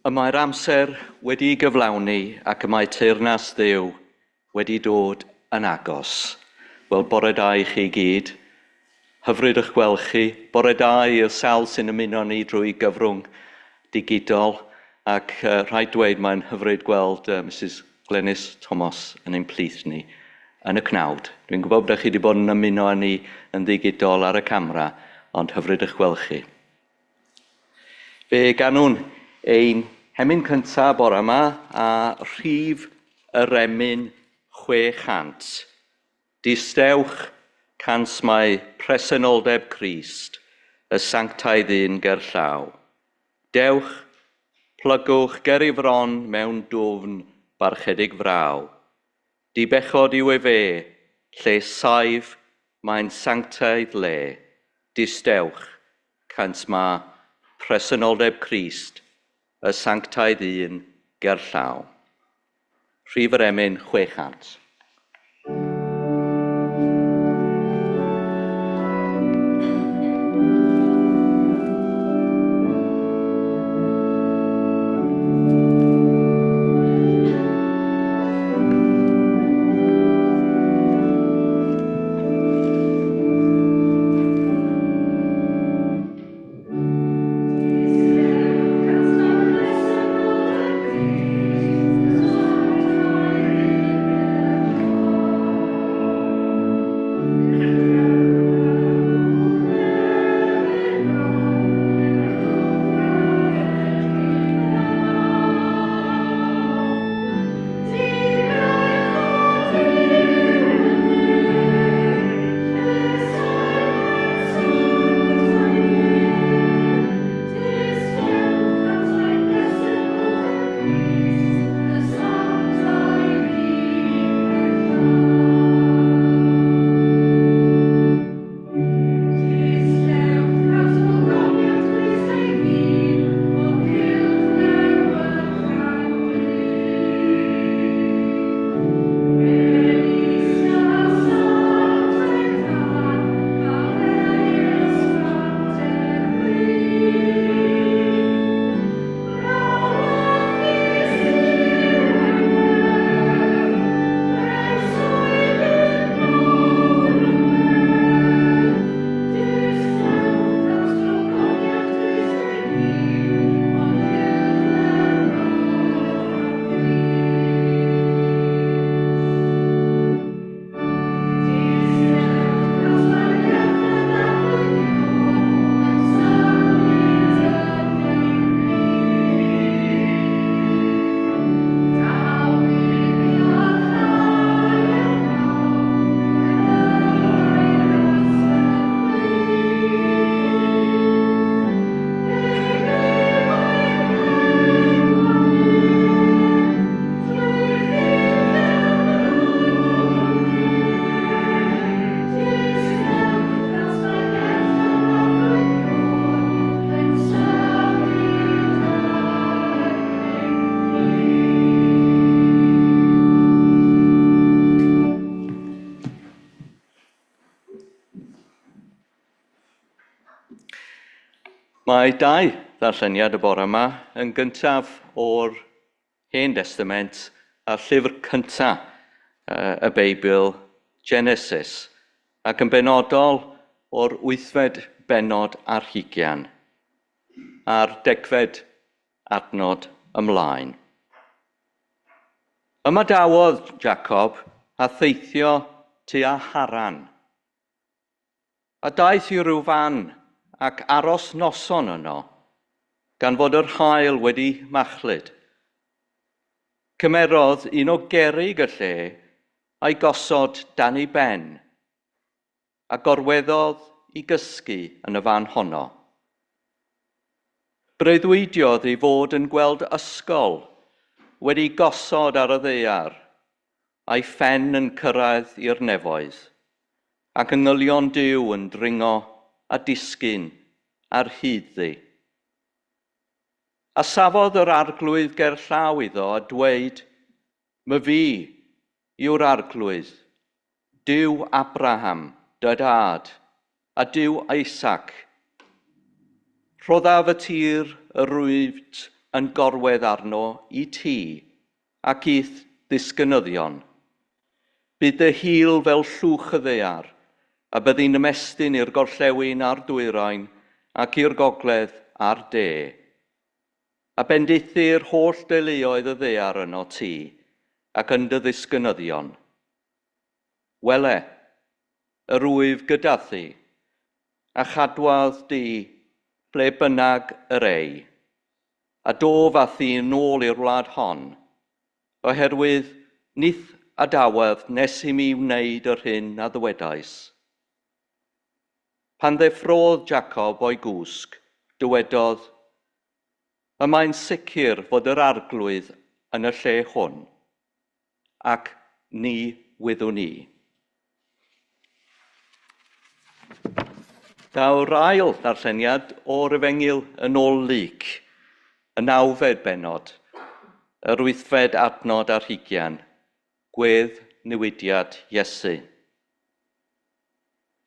Y mae'r amser wedi gyflawni ac y mae teyrnas Dduw wedi dod yn agos. Wel, bore da i chi gyd. Hyfryd eich gweld chi. Bore da i'r sawl sy'n ymuno ni drwy gyfrwng digidol. Ac rhaid dweud mae'n hyfryd gweld Mrs Glenys Thomas yn ein plith ni yn y cnawd. Dwi'n gwybod bod chi wedi bod yn ymuno â ni yn ddigidol ar y camera, ond hyfryd eich gweld chi. Fe ganwn ein hemyn cyntaf bore yma a rhif yr emyn 600. Distewch cansmau presenoldeb Crist, y sanctaidd un gerllaw. Dewch, plygwch ger i fron mewn dwfn barchedig fraw. Dibechod yw e fe, lle saif mae'n sanctaidd le. Distewch cansmau presenoldeb Crist, y sanctaidd un gerllaw. Rhif yr emyn 600. Mae dau ddarlleniad y bore yma yn gyntaf o'r Hen Testament a'r llyfr cyntaf y Beibl, Genesis, ac yn benodol o'r 8fed bennod ar 20 a'r 10fed adnod ymlaen. Yma dawodd Jacob a theithio tua Haran, a daeth i ryw fan ac aros noson yno, gan fod yr haul wedi machlud. Cymerodd un o gerrig y lle a'i gosod dan ei ben, a gorweddodd i gysgu yn y fan honno. Breuddwydiodd ei fod yn gweld ysgol wedi gosod ar y ddaear, a'i phen yn cyrraedd i'r nefoedd, ac yngylion Duw yn dringo a disgyn ar hyd ddi. A safodd yr arglwydd gerllaw iddo a dweud, "My fi yw'r arglwydd, Duw Abraham, dy dad, a Duw Isaac." Rhoddaf y tir y rwyd yn gorwedd arno i ti ac i'th ddisgynyddion. Bydd dy hil fel llwch y ddaear, a byddi'n ymestyn i'r gorllewin a'r dwyrain ac i'r gogledd a'r de. A bendithu'r holl deuluoedd y ddaear yno ti ac yn dy ddisgynyddion. Wele, yr wyf gyda thi, a chadwadd di ble bynnag yr ei, a do fath i nôl i'r wlad hon, oherwydd nith adawedd nes i mi wneud yr hyn a ddywedais. Pan ddeffrodd Jacob o'i gwsg, dywedodd, y mae'n sicr fod yr arglwydd yn y lle hwn, ac ni wyddwn ni. Daw'r ail ddarlleniad o'r Efengyl yn ôl Luc, y 9fed bennod, yr 8fed adnod ar 20, gwedd newidiad Iesu.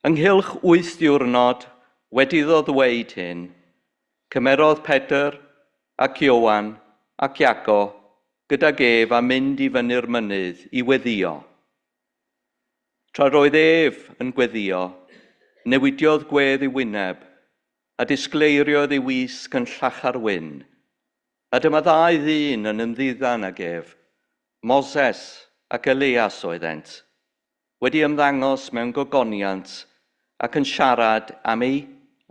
Ynghylch 8 diwrnod wedi iddo ddweud hyn, cymerodd Pedr ac Iowan ac Iago gydag ef a mynd i fyny'r mynydd i weddïo. Tra roedd ef yn gweddio, newidiodd gwedd ei wyneb a disgleiriodd ei wisg yn llachar wyn. A dyma 2 ddyn yn ymddiddan ag ef, Moses ac Elias oeddent, wedi ymddangos mewn gogoniant ac yn siarad am ei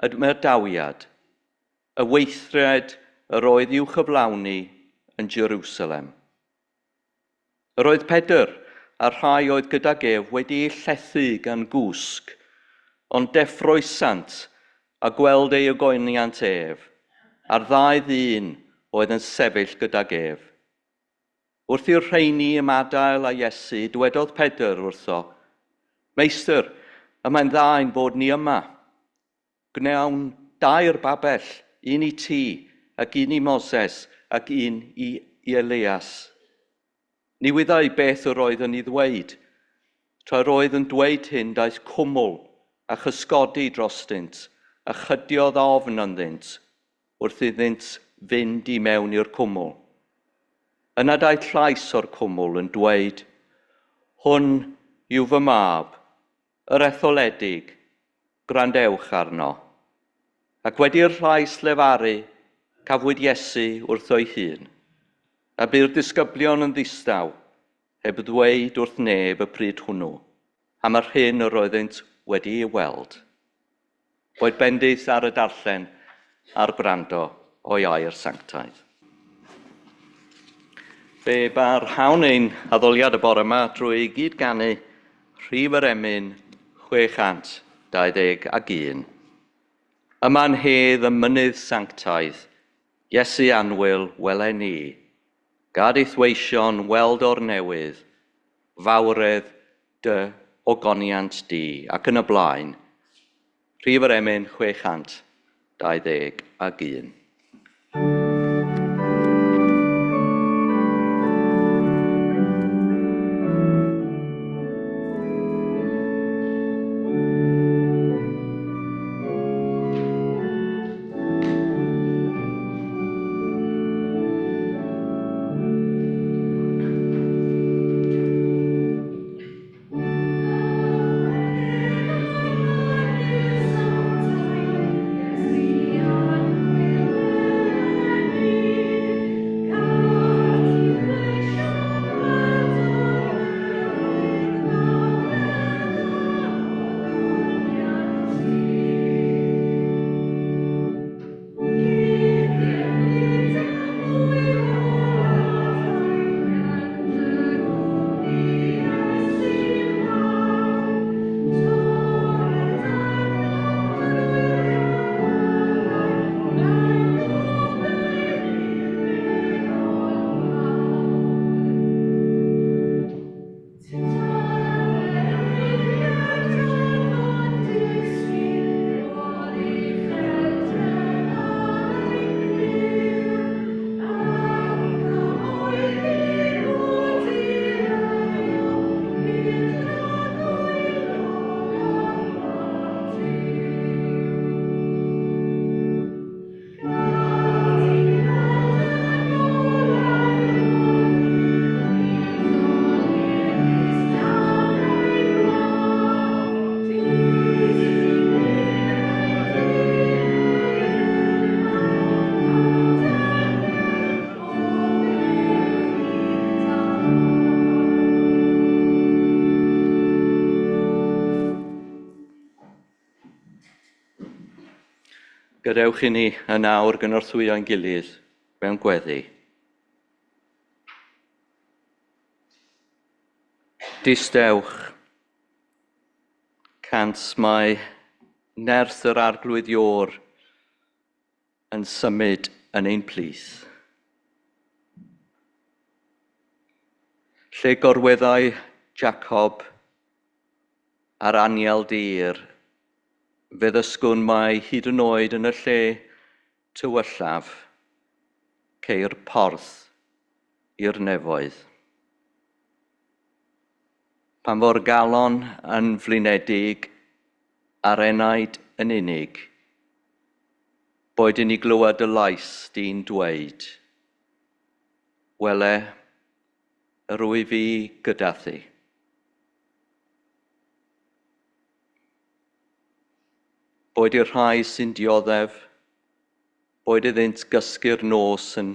ymadawiad, y weithred yr oedd i'w chyflawni yn Jerusalem. Yr oedd Pedr a rhai oedd gydag ef wedi ei llethu gan gwsg, ond deffroesant a gweld ei ogoniant ef, a'r 2 ddyn oedd yn sefyll gydag ef. Wrth i'r rheini ymadael â Iesu, dywedodd Pedr wrtho, Meistr, y mae'n dda ein bod ni yma. Gnawn 2 babell, un i ti, ac un i Moses, ac un i Elias. Ni wyddai beth yr oedd yn ei ddweud. Tra roedd yn dweud hyn, daeth cwmwl a chysgodi drostynt, a chydiodd ofn ynddynt, wrth iddynt fynd i mewn i'r cwmwl. Yna daeth llais o'r cwmwl yn dweud, hwn yw fy mab, yr etholedig, gwrandewch arno. Ac wedi'r llais lefaru, cafwyd Iesu wrtho'i hun, a by'r disgyblion yn ddistaw, heb ddweud wrth neb y pryd hwnnw, am yr hyn yr oeddent wedi ei weld. Boed bendith ar y darllen a'r gwrando o'i air sanctaidd. Fe ba'r hawn ein addoliad y bore yma drwy gyd ganu rhif yr emyn 621. Yma'n hedd y mynydd sanctaidd, Iesu anwyl welen ni, gad eithweision weld o'r newydd, fawredd dy ogoniant di, ac yn y blaen, rhif yr emyn 621. Gadewch i ni yn awr gynorthwyo'n gilydd mewn gweddi. Distewch, cant mae nerth yr arglwydd iôr yn symud yn ein plith. Lle gorweddau Jacob a'r aniel dir, fe ddysgwn mae hyd yn oed yn y lle tywyllaf, ceir porth i'r nefoedd. Pan fo'r galon yn flinedig a'r enaid yn unig, boed i ni glywed y lais di'n dweud, wele, yr wy fi gyda thi. Boed i'r rhai sy'n dioddef, boed iddynt gysgu'r nos yn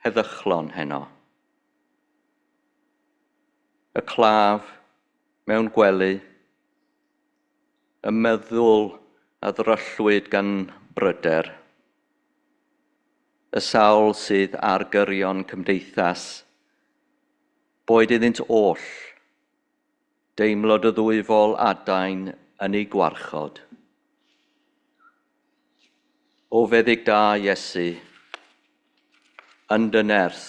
heddychlon heno. Y claf mewn gwely, y meddwl a ddryllwyd gan bryder, y sawl sydd ar gyrion cymdeithas, boed iddynt oll, deimlod y ddwyfol adain yn ei gwarchod. O feddyg da Iesu, yn dy nerth,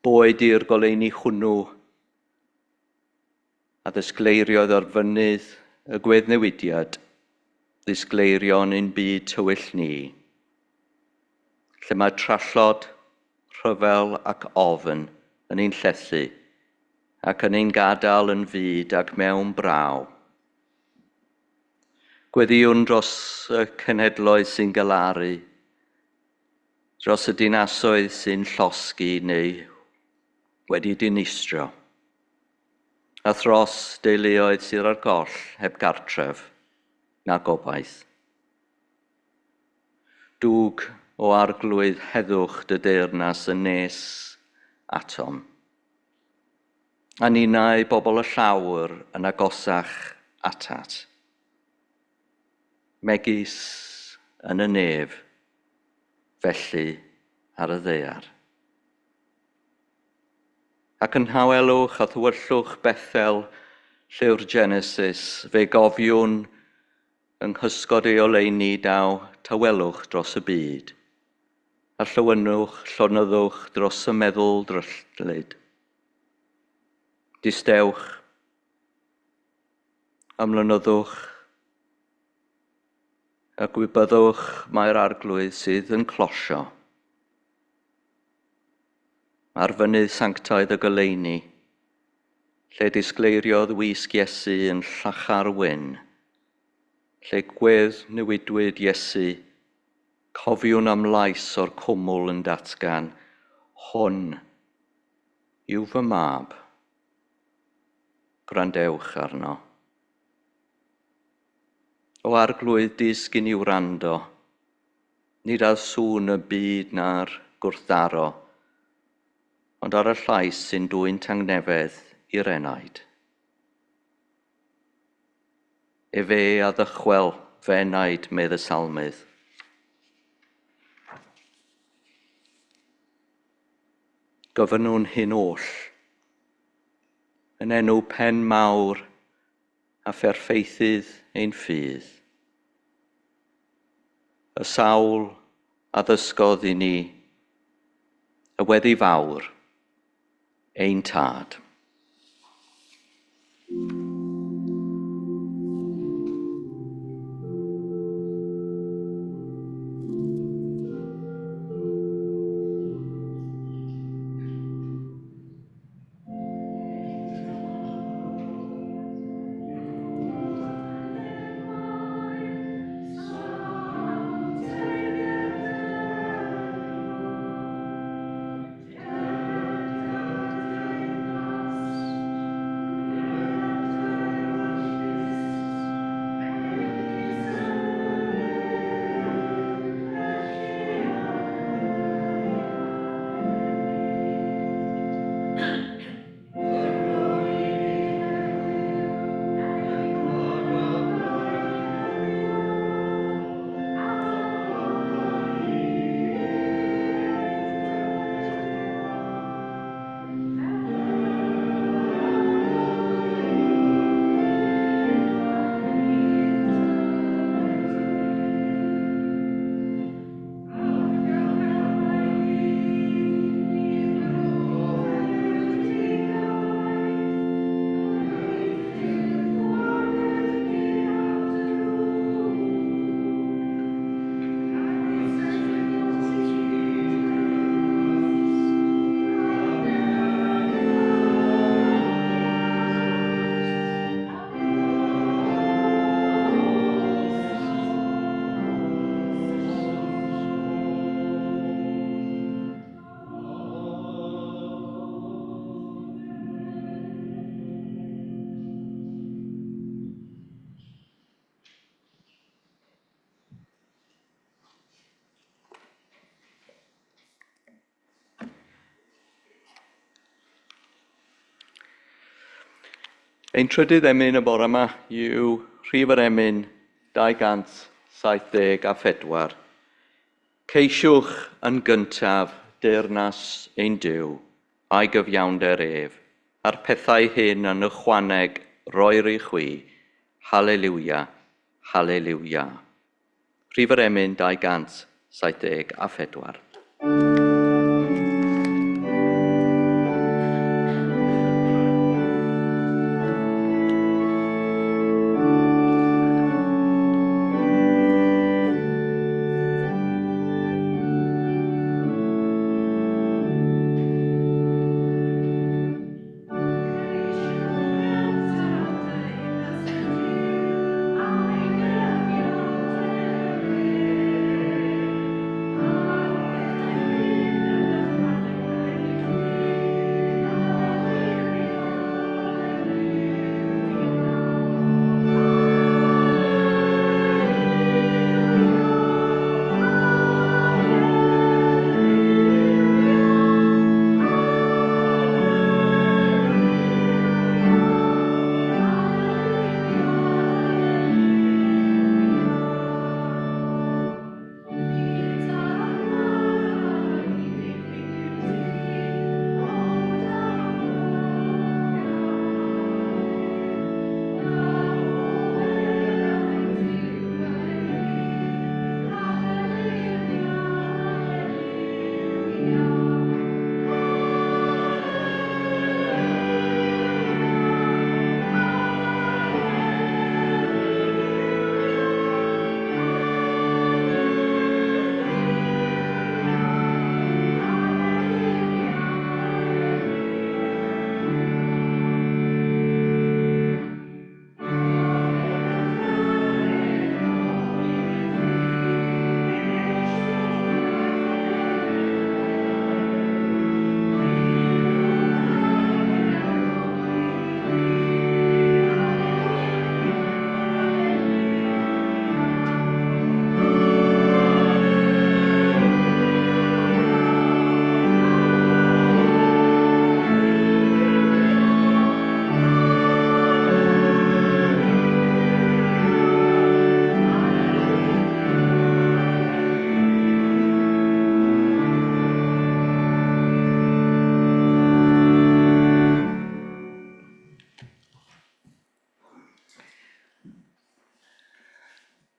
boed i'r goleuni hwnnw a ddisgleiriodd ar fynydd y gweddnewidiad, ddisgleirion ein byd tywyll ni, lle mae trallod, rhyfel ac ofn yn ein llethu ac yn ein gadael yn fyd ac mewn braw. Gweddiwn dros y cenhedloedd sy'n galaru, dros y dinasoedd sy'n llosgi neu wedi dinistrio, a thros deuluoedd sydd ar goll heb gartref na gobaith. Dwg o arglwydd heddwch dy deyrnas yn nes atom. A ninnau bobl y llawr yn agosach atat. Megis yn y nef, felly ar y ddaear. Ac yn hawelwch a thwyllwch Bethel, llew'r Genesis, fe gofiwn yng nghysgod ei oleuni daw tawelwch dros y byd, a llonyddwch dros y meddwl dryllyd. Distewch, ymlynyddwch, a gwybyddwch mae'r arglwydd sydd yn closio. Ar fynydd sanctaidd y goleuni, lle disgleiriodd wisg Iesu yn llachar wyn, lle gwedd newidwyd Iesu, cofiwn am lais o'r cwmwl yn datgan, hwn yw fy mab, gwrandewch arno. O arglwydd disgyn i'w wrando, nid ar sŵn y byd na'r gwrthdaro, ond ar y llais sy'n dwyn tangnefedd i'r enaid. E fe a ddychwel fe enaid medd y salmydd. Gofynnwn hyn oll, yn enw pen mawr a pherffeithydd ein ffydd. Y sawl a ddysgodd i ni, y weddi fawr, ein tad. Ein trydydd emyn y bore yma yw rhif yr emyn 274. Ceisiwch yn gyntaf deyrnas ein Duw a'i gyfiawnder ef, a'r pethau hyn yn ychwaneg roer i chwi. Halleluia, halleluia. Rhif yr emyn 274.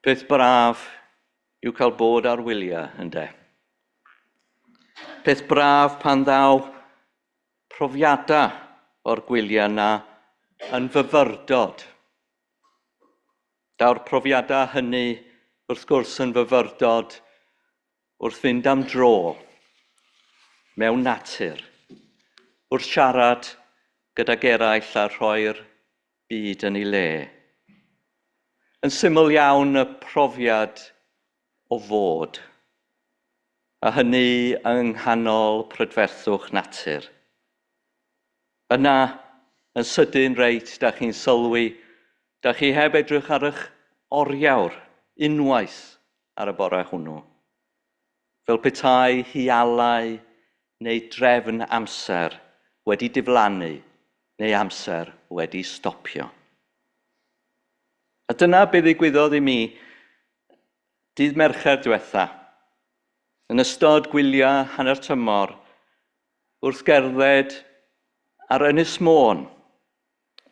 Peth braf yw cael bod ar wyliau, ynde? Peth braf pan ddaw profiadau o'r gwyliau yna yn fyfyrdod. Daw'r profiadau hynny wrth gwrs yn fyfyrdod wrth fynd am dro mewn natur, wrth siarad gydag eraill a rhoi'r byd yn ei le. Yn syml iawn y profiad o fod, a hynny yng nghanol prydferthwch natur. Yna, yn sydyn reit, da chi'n sylwi, da chi heb edrych ar eich oriawr unwaith ar y bore hwnnw. Fel petai hialau neu drefn amser wedi diflannu neu amser wedi stopio. A dyna beth ddigwyddodd i mi dydd Mercher diwetha, yn ystod gwyliau hanner tymor, wrth gerdded ar Ynys Môn,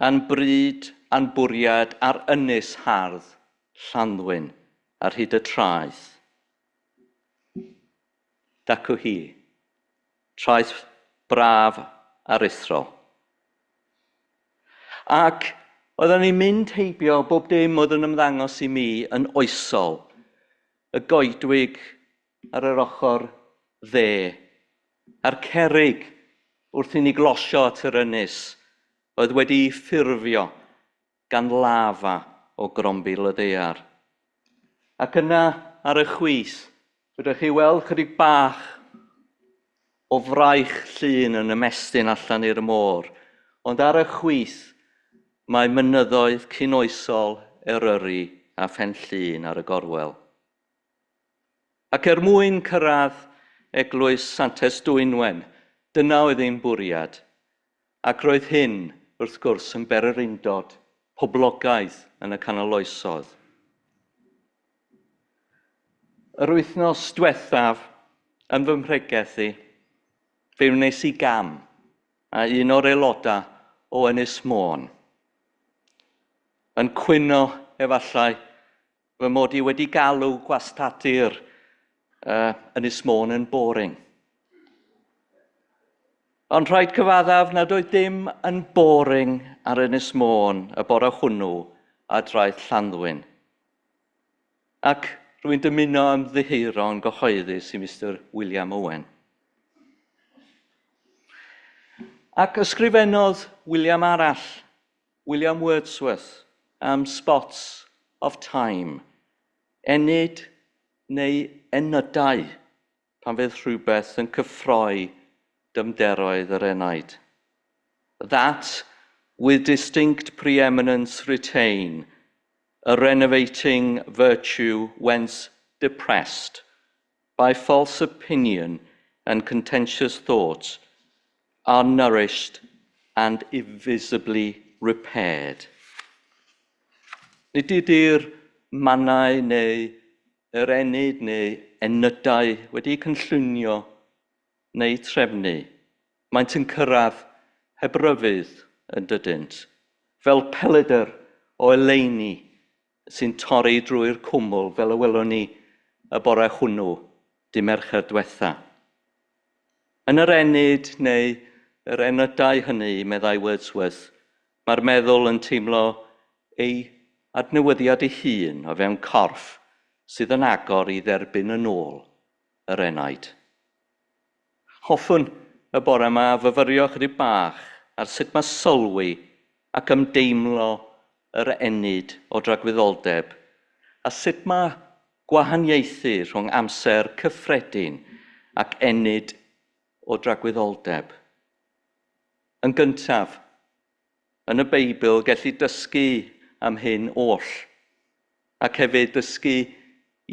a'n bryd a'n bwriad ar ynys hardd Llanddwyn ar hyd y traeth. Dacw hi, traeth braf a rithro. Ac oedden ni'n mynd heibio bob dim oedd yn ymddangos i mi yn oesol, y goedwig ar yr ochr dde, a'r cerrig wrth i ni glosio at yr ynys, oedd wedi ffurfio gan lafa o grombil y ddaear. Ac yna ar y chwith, byddwch chi weld chydig bach o fraich llun yn ymestyn allan i'r môr, ond ar y chwith mae mynyddoedd cyn-oesol Eryri a Phen Llŷn ar y gorwel. Ac mwyn cyrraedd Eglwys Santes Dwynwen, dyna oedd ein bwriad, ac roedd hyn wrth gwrs yn bererindod poblogaidd yn y canol oesoedd. Yr wythnos diwethaf yn fy mhregeth i, fe wnes i gam a un o'r aelodau o Ynys Môn. Yn cwyno efallai fy mod i wedi galw gwastadur Ynys Môn yn boring. Ond rhaid cyfaddaf nad oedd dim yn boring ar Ynys Môn y bore hwnnw a draeth Llanddwyn. Ac rwy'n dymuno ymddiheuro'n gyhoeddus i Mr William Owen. Ac ysgrifennodd William arall, William Wordsworth, am Spots of Time, enid neu enydau pan fydd rhywbeth yn cyffroi dymderoedd yr enaid. That, with distinct preeminence retain, a renovating virtue whence depressed by false opinion and contentious thoughts, are nourished and invisibly repaired. Nid ydy'r mannau neu yr enid neu enydau wedi cynllunio neu trefnu, maent yn cyrraedd heb ryfudd yn dydynt, fel peledr o eleuni sy'n torri drwy'r cwmwl fel y welwn ni y bore hwnnw dy Mercher diwetha. Yn yr enid neu yr enydau hynny, meddai Wordsworth, mae'r meddwl yn teimlo ei adnewyddiad ei hun o fewn corff sydd yn agor i dderbyn yn ôl yr enaid. Hoffwn y bore yma fyfyrio chydig bach ar sut mae sylwi ac ymdeimlo yr enid o dragwyddoldeb a sut mae gwahaniaethu rhwng amser cyffredin ac enid o dragwyddoldeb. Yn gyntaf, yn y Beibl gellu dysgu am hyn oll ac hefyd dysgu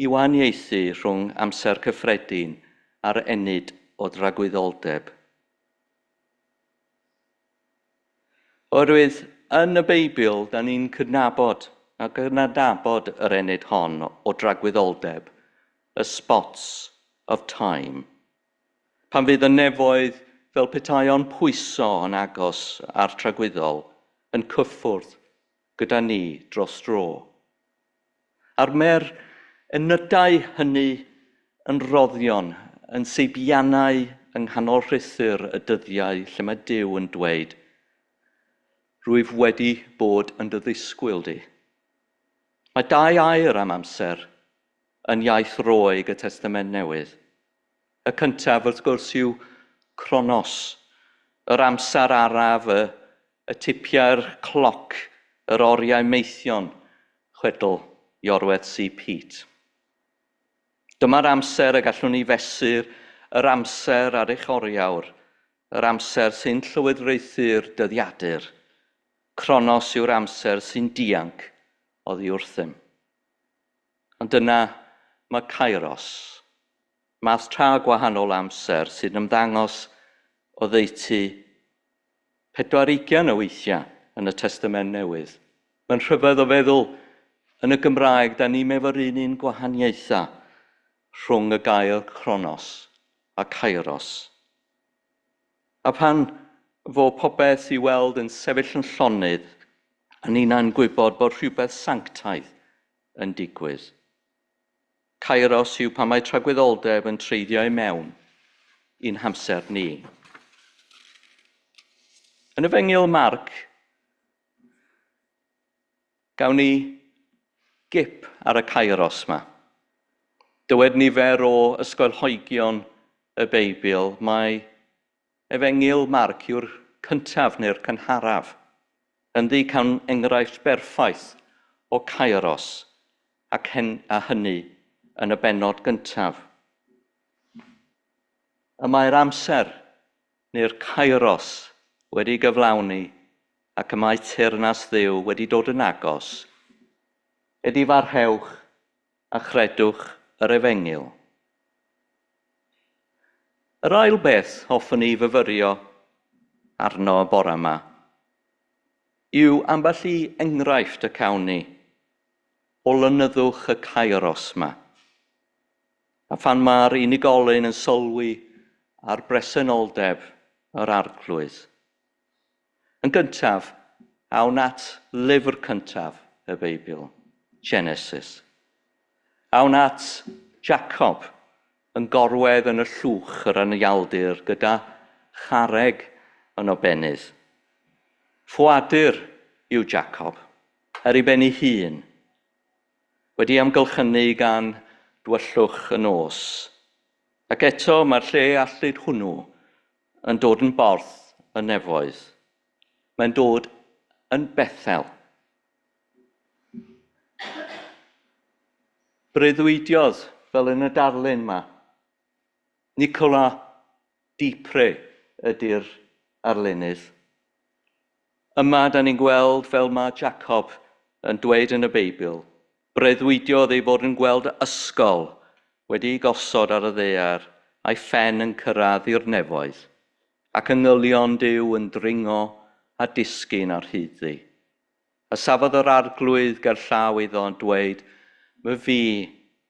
i wahaniaethu rhwng amser cyffredin a'r enid o dragwyddoldeb. Oherwydd yn y Beibl, da ni'n cydnabod ac yn adnabod yr enid hon o dragwyddoldeb, y spots of time. Pan fydd y nefoedd fel petaion pwyso yn agos ar tragwyddol yn cyffwrdd gyda ni dros dro. A'r mae'r enydau hynny yn roddion yn seibiannau yng nghanol rhythr y dyddiau lle mae Duw yn dweud, rwyf wedi bod yn dy ddisgwyl di. Mae dau air am amser yn iaith Roeg y Testament Newydd. Y cyntaf wrth gwrs yw Chronos, yr amser araf, y tipiau'r cloc, yr oriau meithion, chwedl Iorwerth C. Pete. Dyma'r amser y gallwn ni fesur, yr amser ar eich oriawr, yr amser sy'n llywodraethu'r dyddiadur. Chronos yw'r amser sy'n dianc oddi wrthym. Ond dyna mae Kairos, math tra gwahanol amser sy'n ymddangos o ddeiti 40 o weithiau yn y Testament Newydd. Mae'n rhyfedd o feddwl yn y Gymraeg, da ni efo'r un gwahaniaethau rhwng y gair Chronos a Kairos. A pan fo popeth i weld yn sefyll yn llonydd, a ni'n gwybod bod rhywbeth sanctaidd yn digwydd. Kairos yw pan mae tragwyddoldeb yn treiddio i mewn i'n hamser ni. Yn Efengyl Marc, gawn ni gip ar y Kairos yma. Dywed nifer o ysgolhoegion y Beibl, mae Efengyl Marc yw'r cyntaf neu'r cynharaf, yn cael enghraifft berffaith o Kairos ac a hynny yn y bennod gyntaf. Y mae'r amser neu'r Kairos wedi gyflawni ac y mae teyrnas Dduw wedi dod yn agos. Ydi farhewch a chredwch yr Efengyl. Yr ail beth hoffwn ni fyfyrio arno y bore yma yw ambell i enghraifft y cawn ni o lynyddwch y Kairos yma. A phan mae'r unigolyn yn sylwi ar bresenoldeb yr arglwydd. Yn gyntaf, awn at lyfr cyntaf y Beibl, Genesis. Awn at Jacob yn gorwedd yn y llwch yr anialdir gyda charreg yn obennydd. Ffwadur yw Jacob, ar ei ben ei hun, wedi amgylchynu gan dwyllwch y nos. Ac eto mae'r lle allyd hwnnw yn dod yn borth y nefoedd. Mae'n dod yn Bethel. Breuddwydiodd fel yn y darlun yma. Nicola Dipre ydy'r arlunydd. Yma da ni'n gweld fel mae Jacob yn dweud yn y Beibl, breuddwydiodd ei fod yn gweld ysgol wedi gosod ar y ddaear a'i phen yn cyrraedd i'r nefoedd, ac ynghylion Duw yn dringo a disgyn ar hyddi. A safodd yr arglwydd gerllaw iddo yn dweud, "My fi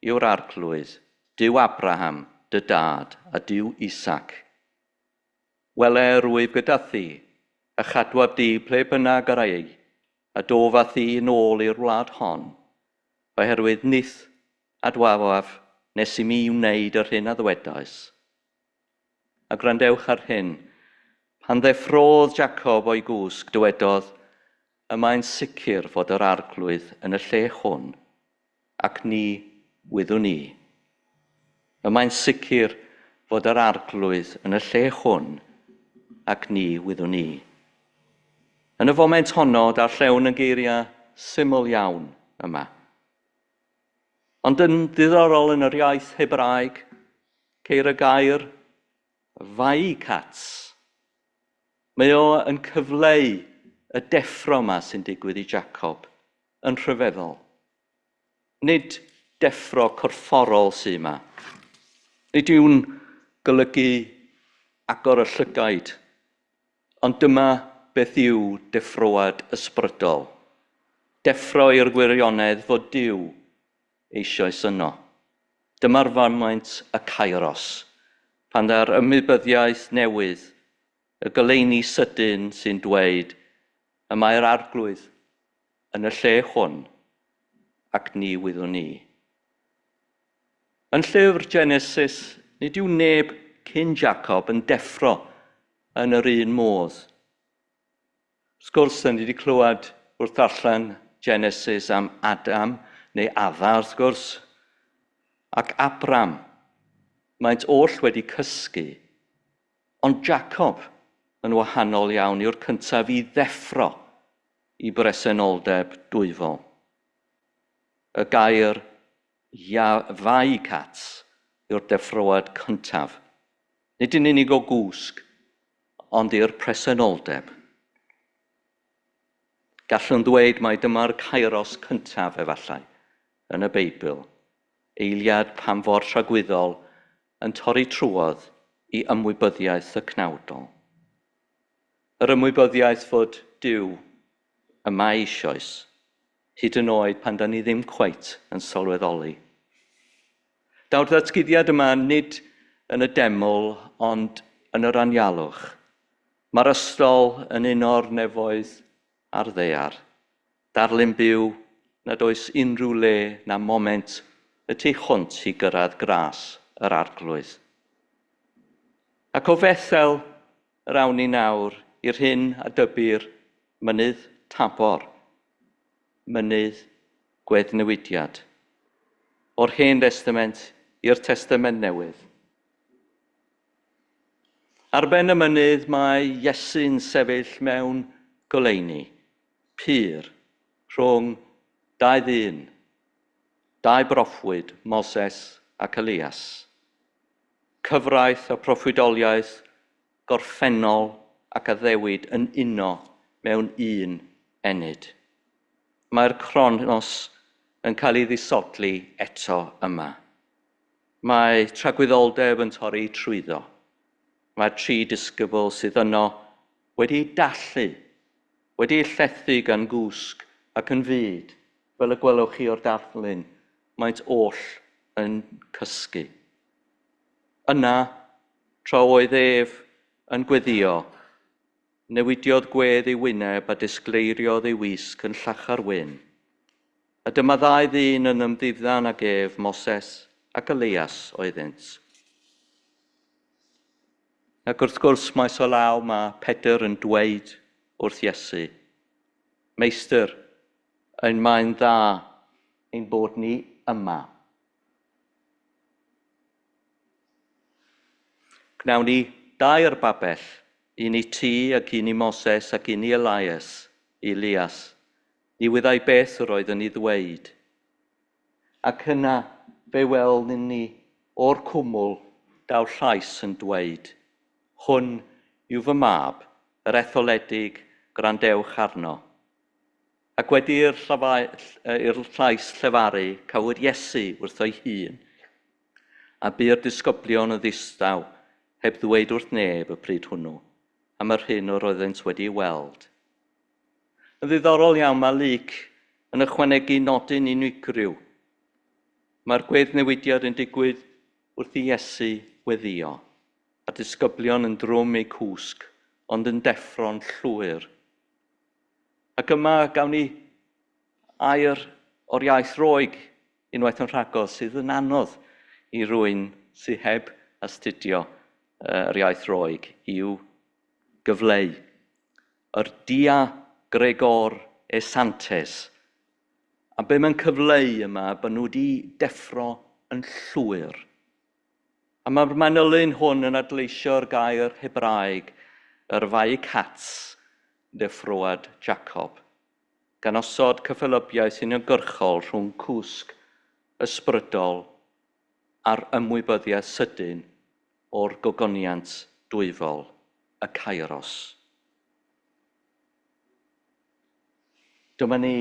yw'r arglwydd, Duw Abraham, dy dad, a Duw Isac. Wele rwyf gyda thi, a chadwab di ple bynnag ar ei, a dofa thi yn ôl i'r wlad hon, oherwydd nith a dwafaf nes i mi wneud yr hyn a ddwedais." A grandewch ar hyn, pan ddeffrodd Jacob o'i gwsg, dywedodd, "Y mae'n sicr fod yr arglwydd yn y lle hwn, ac ni wyddwn ni." Y mae'n sicr fod yr arglwydd yn y lle hwn, ac ni wyddwn ni. Yn y foment honno, darllewn y geiriau syml iawn yma. Ond yn ddiddorol yn yr iaith Hebraeg, ceir y gair vaikats. Mae o yn cyfleu y deffro yma sy'n digwydd i Jacob yn rhyfeddol. Nid deffro corfforol sy'n yma. Nid yw'n golygu agor y llygaid, ond dyma beth yw deffroad ysbrydol. Deffro i'r gwirionedd fod Duw eisoes yno. Dyma'r farmaint y Kairos, pan da'r ymwybyddiaeth newydd, y goleuni sydyn sy'n dweud, y mae'r arglwydd yn y lle hwn, ac ni wyddwn ni. Yn llyfr Genesis, nid yw neb cyn Jacob yn deffro yn yr un modd. Sgwrs, ni wedi clywed wrth darllen Genesis am Adam, neu Adda wrth gwrs, ac Abram, maent oll wedi cysgu, ond Jacob yn wahanol iawn yw'r cyntaf i ddeffro i bresenoldeb dwyfol. Y gair vaikats yw'r deffroad cyntaf, nid yn unig o gwsg, ond i'r presenoldeb. Gallwn ddweud mai dyma'r Kairos cyntaf efallai yn y Beibl, eiliad pam fod rhagwyddol yn torri trwodd i ymwybyddiaeth y cnawdol. Yr ymwybyddiaeth fod Duw yma eisoes, hyd yn oed pan da ni ddim cweit yn sylweddoli. Daw'r ddatguddiad yma nid yn y deml, ond yn yr anialwch. Mae'r ystol yn un o'r nefoedd ar ddaear, darlun byw nad oes unrhyw le na moment y tu hwnt i gyrraedd gras yr arglwydd. Ac o Bethel yr awn ni nawr i'r hyn a dybu'r mynydd Tabor, mynydd Gweddnewidiad, o'r Hen Testament i'r Testament Newydd. Ar ben y mynydd mae Iesu'n sefyll mewn goleuni, pur, rhwng dau ddyn, dau broffwyd, Moses ac Elias. Cyfraith a proffwydoliaeth gorffennol ac addewid yn uno mewn un enid. Mae'r cronos yn cael ei ddisodli eto yma. Mae tragwyddoldeb yn torri trwyddo. Mae'r tri disgybl sydd yno wedi dallu wedi ei llethu gan gwsg ac yn fyd, fel y gwelwch chi o'r darlun, maent oll yn cysgu. Yna, tra oedd ef yn gweddio, newidiodd gwedd ei wyneb a disgleiriodd ei wisg yn llachar wyn. A dyma ddau ddyn yn ymddiddan ag ef, Moses ac Elias oeddynt. Ac wrth gwrs maes o law mae Pedr yn dweud wrth Iesu, Meistr, ein mae'n dda ein bod ni yma. Gnawn ni dair babell, un i ti ac un i Moses ac un i Elias, ni wyddai beth yr oeddwn i ddweud. Ac yna fe welwn ni o'r cwmwl daw llais yn dweud, hwn yw fy mab, yr etholedig, grandewch arno. Ac wedi'r llais llefaru, cawyd Iesu wrth o'i hun, a bu'r disgyblion yn ddistaw, heb ddweud wrth neb y pryd hwnnw, am yr hyn o'r oeddent wedi'i weld. Yn ddiddorol iawn mae Luc yn ychwanegu nodyn unigryw. Mae'r gweddnewidiad yn digwydd wrth i Iesu weddio, a disgyblion yn drwm eu cwsg, ond yn deffro'n llwyr. Ac yma gawn ni air o'r iaith Roeg unwaith yn rhagor sydd yn anodd i rywun sydd heb astudio yr iaith Roeg i'w gyfleu. Yr dia Gregor esantes. A be mae'n cyfleu yma, bod nhw wedi deffro yn llwyr. A mae'r manylun hwn yn adleisio'r gair Hebraeg, yr fai cats, deffroad Jacob, gan osod cyffelybiaeth uniongyrchol rhwng cwsg ysbrydol a'r ymwybyddiaeth sydyn o'r gogoniant dwyfol, y Kairos. Dyma ni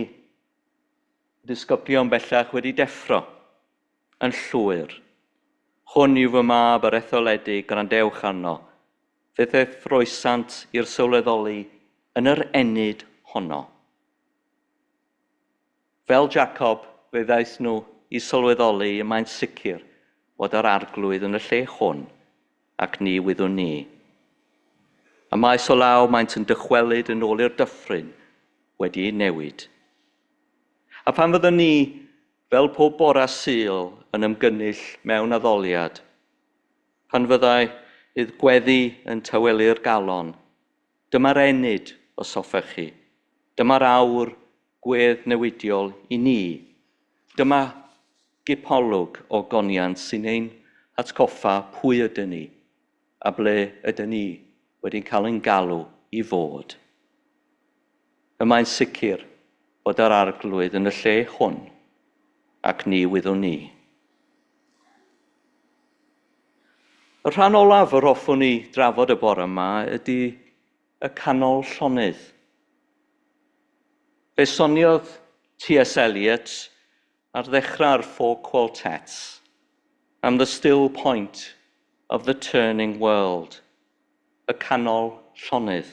disgyblion bellach wedi deffro yn llwyr. Hwn yw fy mab yr etholedig grandewch arno, fe ddeffroesant i'r sylweddoli yn yr enid honno. Fel Jacob, fe ddaeth nhw i sylweddoli y mae'n sicr fod yr arglwydd yn y lle hwn ac ni wyddwn ni. A maes o law maent yn dychwelyd yn ôl i'r dyffryn wedi ei newid. A pan fyddwn ni, fel pob bora Sul, yn ymgynnull mewn addoliad, pan fyddai idd gweddi yn tawelu'r galon, dyma'r enid os hoffech chi, dyma'r awr gwedd newidiol i ni, dyma gipolwg o goniant sy'n ein atgoffa pwy ydyn ni, a ble ydyn ni wedi'n cael ein galw i fod. Y mae'n sicr bod yr arglwydd yn y lle hwn, ac ni wyddwn ni. Y rhan olaf yr hoffwn ni drafod y bore yma ydy y canol llonydd. Fe soniodd T.S. Eliot ar ddechrau'r Four Quartets am the still point of the turning world, y canol llonydd.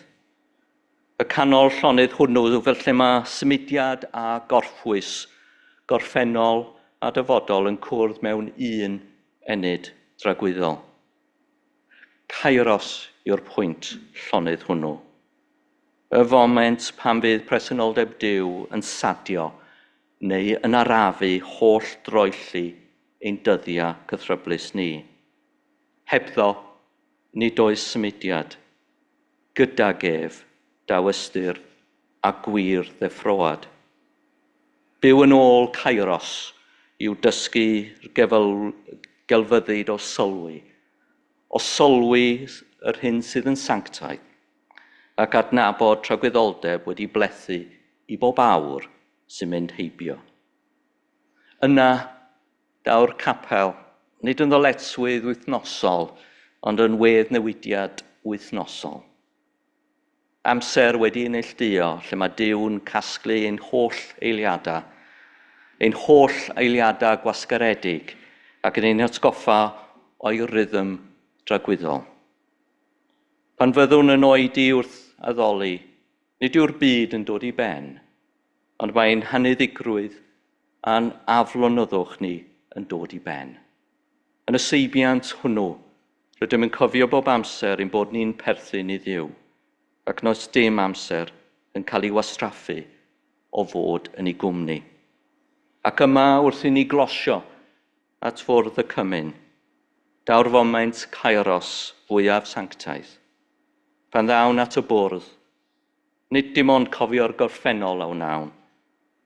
Y canol llonydd hwnnw fel lle mae symudiad a gorffwys, gorffennol a dyfodol yn cwrdd mewn un enid dragwyddol. Kairos yw'r pwynt llonydd hwnnw. Y foment pan fydd presenoldeb Duw yn sadio neu yn arafu holl droelli ein dyddiau cythryblus ni. Hebddo, nid oes symudiad, gyda gef, daw ystyr a gwir ddeffroad. Byw yn ôl Kairos yw dysgu gelfyddyd o sylwi yr hyn sydd yn sanctaidd, ac adnabod tragwyddoldeb wedi blethu i bob awr sy'n mynd heibio. Yna, daw'r capel, nid yn ddyletswydd wythnosol, ond yn wedd newidiad wythnosol. Amser wedi ei neilltuo lle mae Duw yn casglu ein holl eiliadau gwasgaredig ac yn ein atgoffa o'i rhythm dragwyddol. Pan fyddwn yn oedi wrth addoli, Nid yw'r byd yn dod i ben, ond mae'n haneddigrwydd a'n aflonyddwch ni yn dod i ben. Yn y seibiant hwnnw, rydym yn cofio bob amser ein bod ni'n perthyn i Dduw, ac nos dim amser yn cael ei wastraffu o fod yn ei gwmni. Ac yma wrth i ni glosio at fwrdd y cymyn, daw'r foment kairos fwyaf sanctaidd. Pan ddawn at y bwrdd, nid dim ond cofio'r gorffennol a wnawn,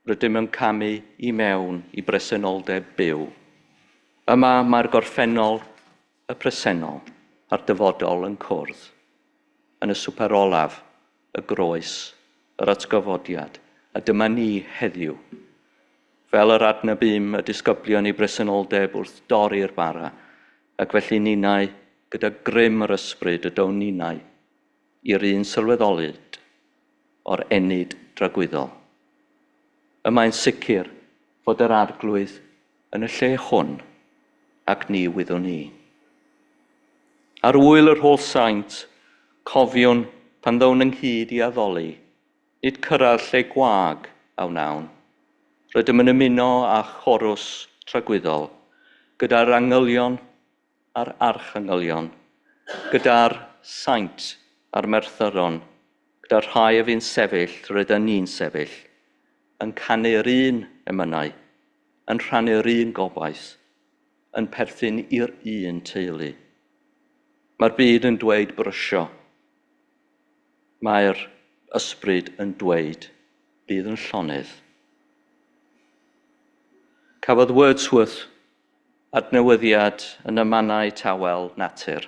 rydym yn camu i mewn i bresenoldeb byw. Yma mae'r gorffennol, y presennol a'r dyfodol yn cwrdd, yn y swper olaf, y groes, yr atgyfodiad, a dyma ni heddiw. Fel yr adnab y disgyblion i bresenoldeb wrth dorri'r bara, ac felly ninnau gyda grym yr ysbryd y down ninnau i'r un sylweddolyd o'r enid dragwyddol. Yma'n sicr fod yr arglwydd yn y lle hwn ac ni wyddwn ni. Ar wyl yr holl saint, cofiwn pan ddown ynghyd i addoli, nid cyrraedd lle gwag a wnawn. Rydym yn ymuno â chorws tragwyddol, gyda'r angylion a'r archangylion, gyda'r saint a'r merthyron, gyda'r rhai a fi'n sefyll rydyn ni'n sefyll, yn canu'r un emynau, yn rhannu'r un gobaith, yn perthyn i'r un teulu. Mae'r byd yn dweud brysio. Mae'r ysbryd yn dweud bydd yn llonydd. Cafodd Wordsworth adnewyddiad yn y mannau tawel natur.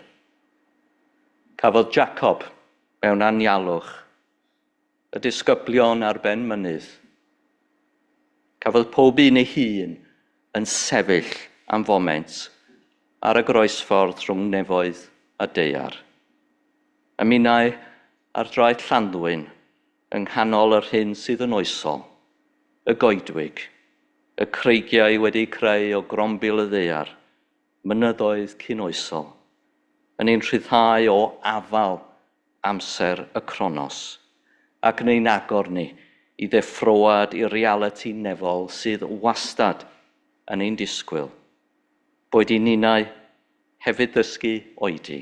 Cafodd Jacob mewn anialwch, y disgyblion ar ben mynydd. Cafodd pob un ei hun yn sefyll am foment ar y groesffordd rhwng nefoedd a daear. Ymunai ar draed Llanddwyn yng nghanol yr hyn sydd yn oesol, y goedwig, y creigiau wedi'u creu o grombil y ddaear, mynyddoedd cyn-oesol, yn ein rhyddhau o afal amser y cronos, ac yn ein agor ni i ddeffroad i'r realiti nefol sydd wastad yn ein disgwyl, boed i ninnau hefyd ddysgu oedi,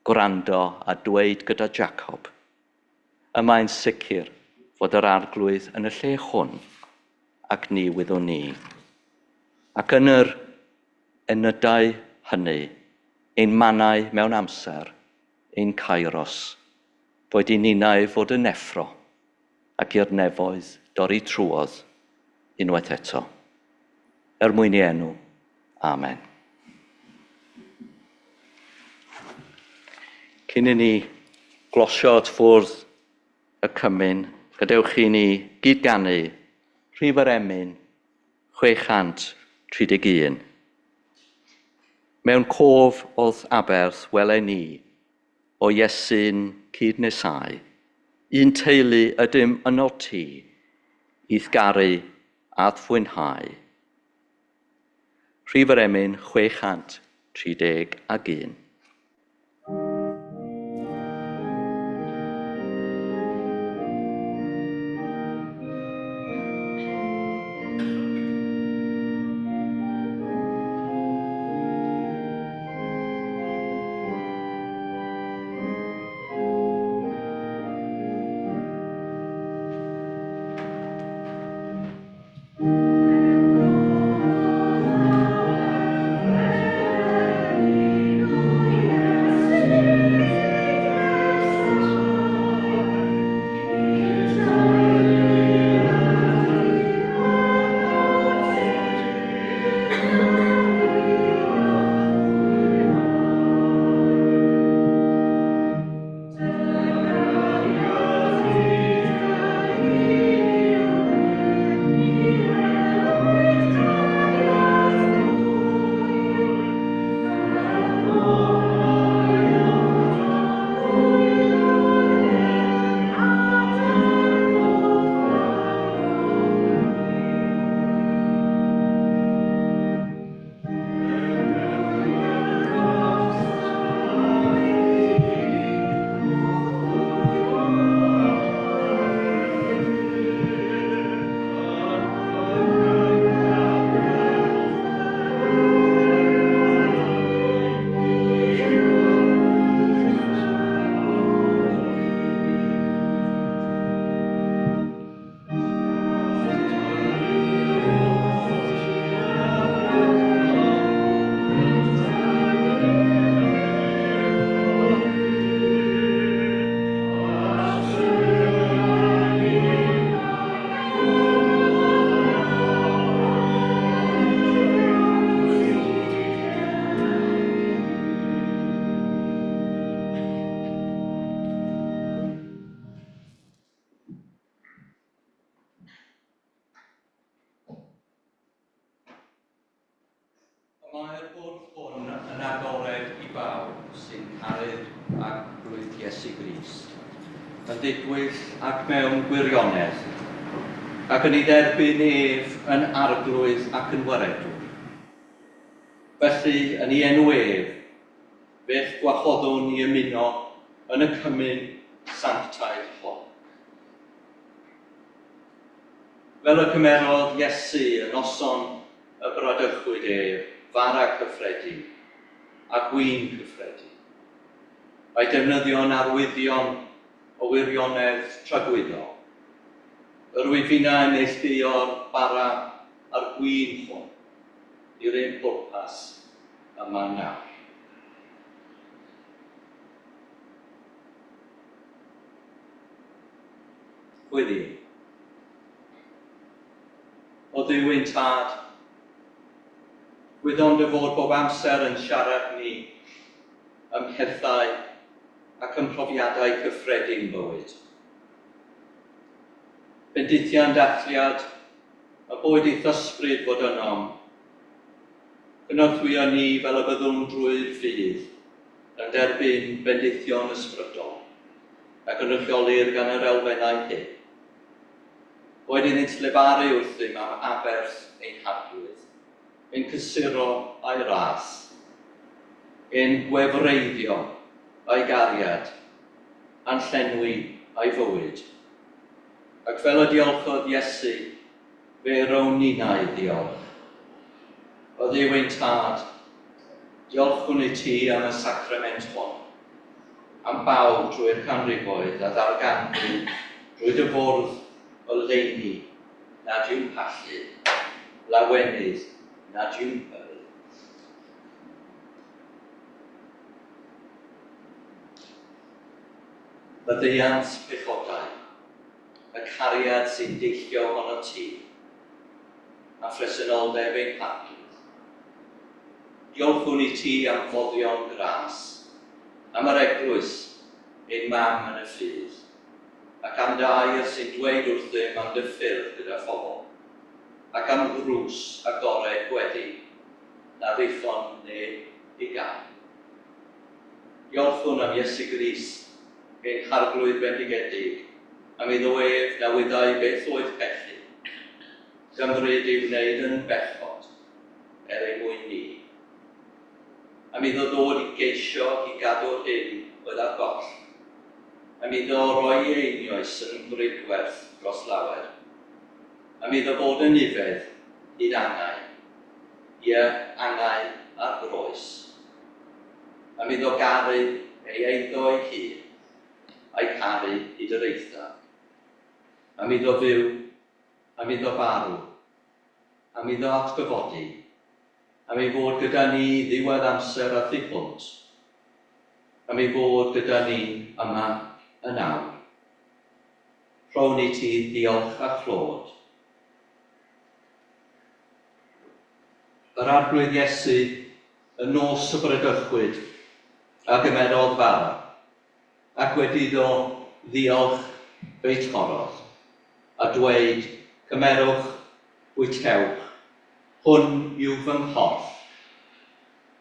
gwrando a dweud gyda Jacob, yma'n sicr fod yr arglwydd yn y lle hwn ac ni wyddwn ni. Ac yn yr enydau hynny, ein mannau mewn amser, ein kairos, boed i ninnau fod yn neffro ac i'r nefoedd dorri trwodd unwaith eto. Mwyn i enw. Amen. Cyn i ni glosio at fwrdd y cymyn, gadewch i ni gydganu rhif yr emyn 631. Mewn cof oedd Aberth welen ni o Iesu'n cydnesau, un teulu ydym yno ti, i'th garu a't fwynhau. Rhif yr emyn 631. Mae'r bwrdd hwn yn agored i bawb sy'n caru'r Eglwys Iesu Crwys, yn ddigwydd ac mewn gwirionedd, ac yn ei dderbyn ef yn arglwydd ac yn waredwr. Felly, yn ei enw ef, fe'ch gwahoddwn i ymuno yn y cymyn sanctaidd hon. Fel y cymerodd Iesu yn noson y bradychwyd ef, fara cyffredin a gwin cyffredin, a'i defnyddio'n arwyddion o wirionedd tragwyddol. Yr wyfinau neilltuo'r bara a'r gwin hwn i'r un pwrpas yma nawr. Chwyddi. O Dduw ein Tad, gwyddom dy fod bob amser yn siarad ni ym pethau ac ym profiadau cyffredin bywyd. Bendithia'n dathliad a boed eith ysbryd fod ynom. Cynorthwyo ni fel y byddwn drwy'r ffydd yn derbyn bendithion ysbrydol ac yn rheolir gan yr elfennau hyn. Boed iddynt lefaru wrthym am aberth ein harglwydd, ein cysuro a'i ras, ein gwefreiddio a'i gariad, a'n llenwi a'i fywyd. Ac fel y diolchodd Iesu, fe rown ninnau diolch. O Dduw ein Tad, diolchwn i ti am y sacrament hon, am bawb drwy'r canrifoedd a ddarganfu drwy dy fwrdd o leini nad yw'n pallu, lawenydd nad yw'n pyrru. Maddeuant pechodau, y cariad sy'n deillio ohono ti, a phresenoldeb ein harglwydd. Diolchwn i ti am foddion gras, am yr eglwys, ein mam yn y ffydd, ac am dair sy'n dweud wrthym am dy ffyrdd gyda phobl, ac am ddrws a gorau gweddi, na ddeithon neb i gael. Diolchwn am Iesu Grist, ein harglwydd bendigedig, am iddo ef na wyddau beth oedd pechu, gymryd i'w wneud yn bechod, ei mwyn ni. Am iddo ddod i geisio i gadw'r hyn oedd ar goll, am iddo roi ei einioes yn brydwerth dros lawer, am iddo fod yn ifedd hyd angau, ie angau a'r groes, am iddo garu ei eiddo ei hun, a'i caru hyd yr eithaf, am iddo fyw, am iddo farw, am iddo atgyfodi, am ei fod gyda ni ddiwedd amser a thu hwnt, am ei fod gyda ni yma yn awr. Rhown i ti diolch a chlod. Yr arglwydd Iesu yn nos y bradychwyd a gymerodd fara, ac wedi iddo ddiolch fe'i torodd, a dweud, cymerwch, bwytewch, hwn yw fy nghorff,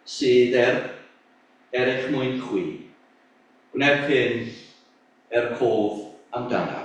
sydd eich mwyn chwi. Gwnewch hyn cof amdano.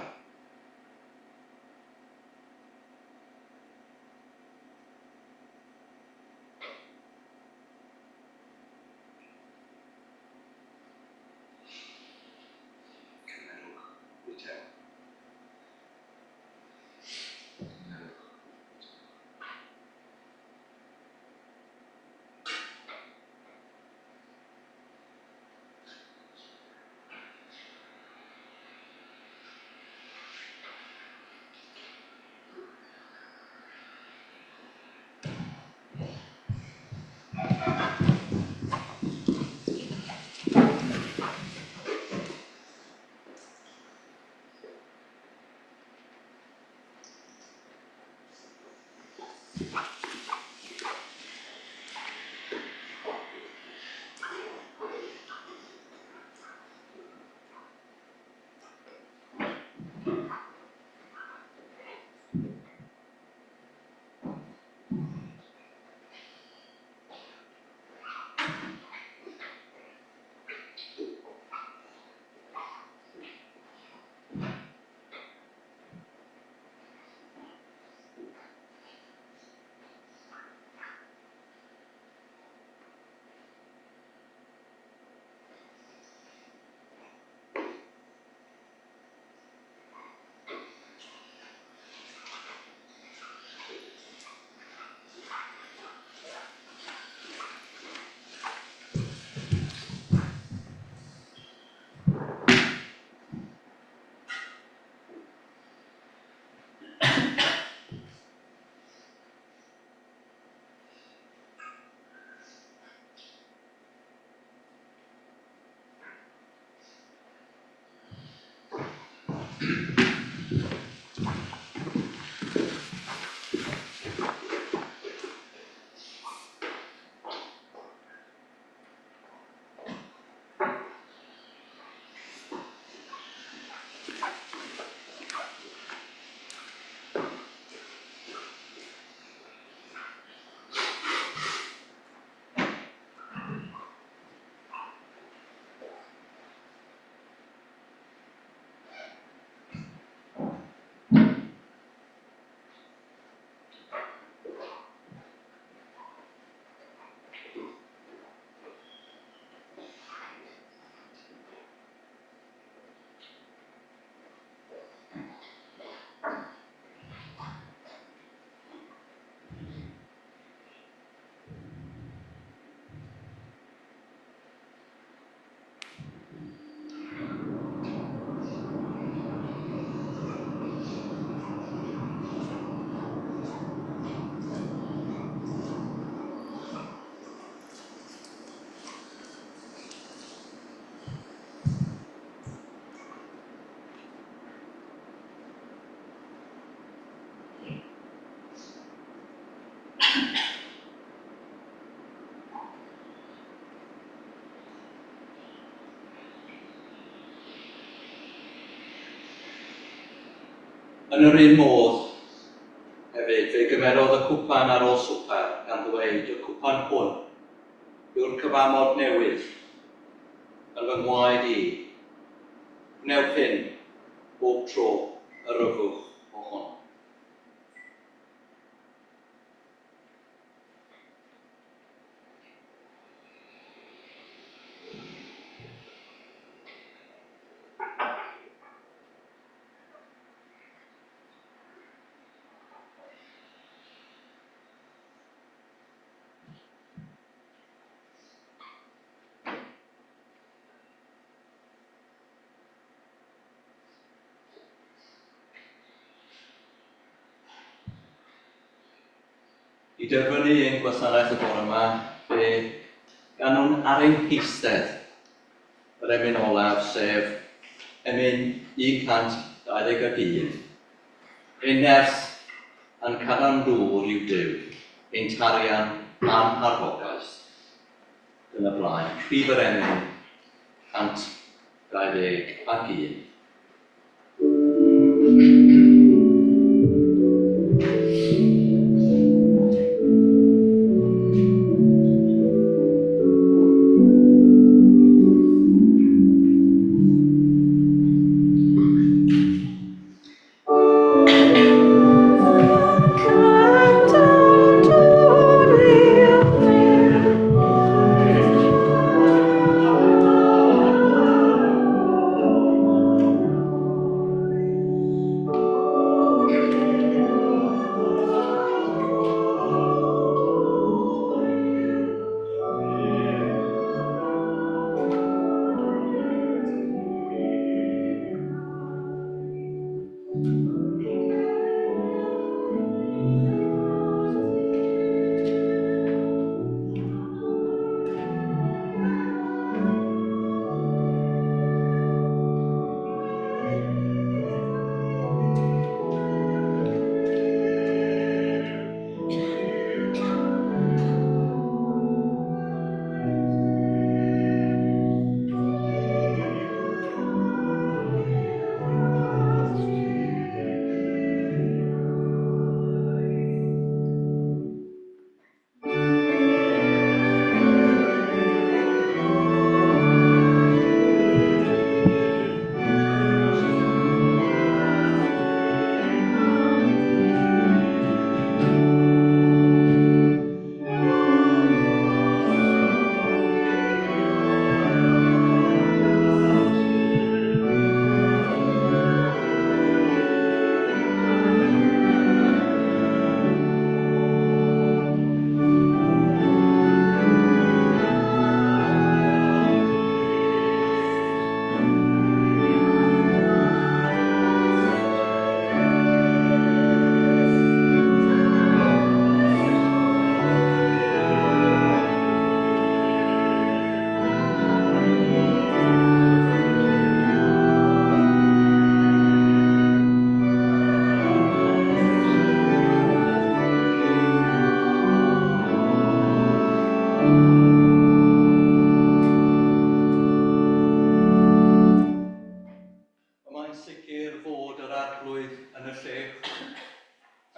Yn yr un modd, hefyd, fe gymerodd y cwpan ar ôl swper gan ddweud y cwpan hwn yw'r cyfamod newydd yn fy ngwaed i. Wnewch hyn bob tro y ryfwch ohono. I derfynu ein gwasanaeth y bore yma, fe gan nhw'n ar ein heistedd yr emyn olaf, sef emyn 121. Ein nerth yn cadan dŵr i'w Duw, ein tarian am harfogaeth. Dyna blaen, prif yr emyn 121.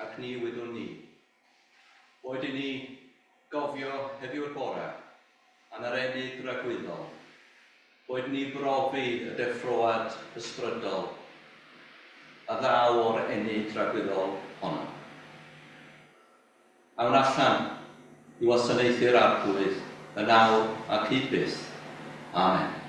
Ac ni wydwn ni. Boed I ni gofio heddiw'r bore am yr enydd ragwyddol. Boed ni brofi y deffroad ysbrydol a ddaw o'r enydd ragwyddol honno. Awn allan I wasanaethu'r arglwydd, y nawr ac hyd byth. Amen.